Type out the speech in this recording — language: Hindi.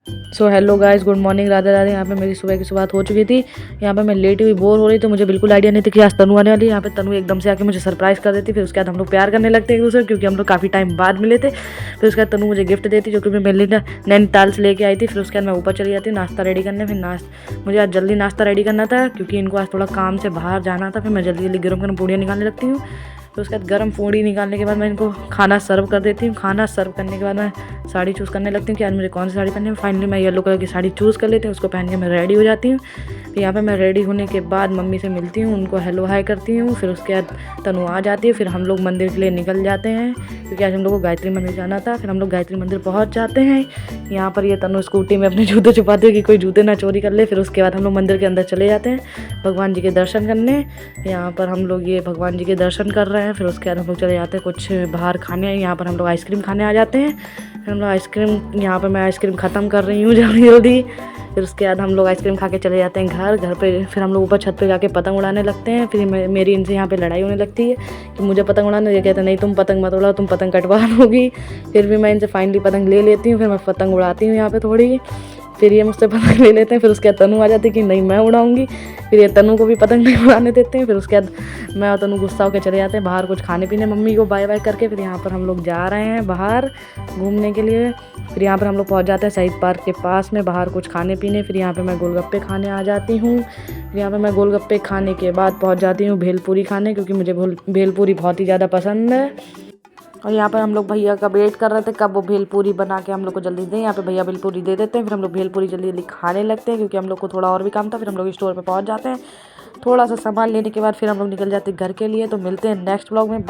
So hello guys, good morning, Radhe Radhe. यहाँ पे मेरी सुबह की शुरुआत हो चुकी थी। यहाँ पे मैं लेटी हुई बोर हो रही थी, मुझे बिल्कुल आइडिया नहीं था कि आज तनु आने वाली है। यहाँ पे तनु एकदम से आके मुझे सरप्राइज कर देती। फिर उसके बाद हम लोग प्यार करने लगते हैं एक दूसरे, क्योंकि हम लोग काफ़ी टाइम बाद मिले थे। फिर उसके बाद तनु मुझे गिफ्ट देती, जो कि मैं मेरे लिए नैनीताल से लेके आई थी। फिर उसके बाद मैं ऊपर चली जाती नाश्ता रेडी करने। फिर मुझे आज जल्दी नाश्ता रेडी करना था, क्योंकि इनको आज थोड़ा काम से बाहर जाना था। फिर मैं जल्दी जल्दी गर्म गर्म पूड़ियाँ निकालने लगती हूँ। फिर उसके बाद गर्म पूड़ी निकालने के बाद मैं इनको खाना सर्व कर देती हूँ। खाना सर्व करने के बाद मैं साड़ी चूज़ करने लगती हूँ कि आज मुझे कौन सी साड़ी पहननी है। फाइनली मैं येलो कलर की साड़ी चूज़ कर लेती हूँ, उसको पहन के मैं रेडी हो जाती हूँ। फिर यहाँ पे मैं रेडी होने के बाद मम्मी से मिलती हूँ, उनको हेलो हाय करती हूँ। फिर उसके बाद तनु आ जाती है। फिर हम लोग मंदिर के लिए निकल जाते हैं, क्योंकि आज हम लोग को गायत्री मंदिर जाना था। फिर हम लोग गायत्री मंदिर पहुँच जाते हैं। यहाँ पर ये तनु स्कूटी में अपने जूते छुपाते हैं कि कोई जूते ना चोरी कर ले। फिर उसके बाद हम लोग मंदिर के अंदर चले जाते हैं भगवान जी के दर्शन करने। यहाँ पर हम लोग ये भगवान जी के दर्शन कर रहे हैं। फिर उसके बाद हम लोग चले जाते हैं कुछ बाहर खाने। यहाँ पर हम लोग आइसक्रीम खाने आ जाते हैं। फिर हम लोग आइसक्रीम, यहाँ पर मैं आइसक्रीम ख़त्म कर रही हूँ जल्दी जल्दी। फिर उसके बाद हम लोग आइसक्रीम खा के चले जाते हैं घर पे। फिर हम लोग ऊपर छत पे जाके पतंग उड़ाने लगते हैं। फिर मेरी इनसे यहाँ पे लड़ाई होने लगती है कि मुझे पतंग उड़ाना, ये कहते हैं नहीं तुम पतंग मत उड़ाओ, तुम पतंग कटवा लोगी। फिर भी मैं इनसे फाइनली पतंग ले लेती हूँ। फिर मैं पतंग उड़ाती हूँ यहाँ पे थोड़ी। फिर ये मुझसे पतंग ले लेते हैं। फिर उसके बाद तनु आ जाती है कि नहीं मैं उड़ाऊंगी। फिर ये तनु को भी पतंग नहीं उड़ाने देते हैं। फिर उसके बाद मैं और तनु गुस्सा होकर चले जाते हैं बाहर कुछ खाने पीने, मम्मी को बाय बाय करके। फिर यहाँ पर हम लोग जा रहे हैं बाहर घूमने के लिए। फिर यहाँ पर हम लोग पहुँच जाते हैं शहीद पार्क के पास में, बाहर कुछ खाने पीने। फिर यहाँ पर मैं गोलगप्पे खाने आ जाती हूँ। फिर यहाँ पर मैं गोलगप्पे खाने के बाद पहुँच जाती हूँ भेलपूरी खाने, क्योंकि मुझे भेलपूरी बहुत ही ज़्यादा पसंद है। और यहाँ पर हम लोग भैया का वेट कर रहे थे कब वो भेलपूरी बना के हम लोग को जल्दी दें। यहाँ पे भैया भेलपूरी दे देते हैं। फिर हम लोग भेलपूरी जल्दी जल्दी खाने लगते हैं, क्योंकि हम लोग को थोड़ा और भी काम था। फिर हम लोग स्टोर पे पहुँच जाते हैं, थोड़ा सा सामान लेने के बाद फिर हम लोग निकल जाते हैं घर के लिए। तो मिलते हैं नेक्स्ट व्लॉग में।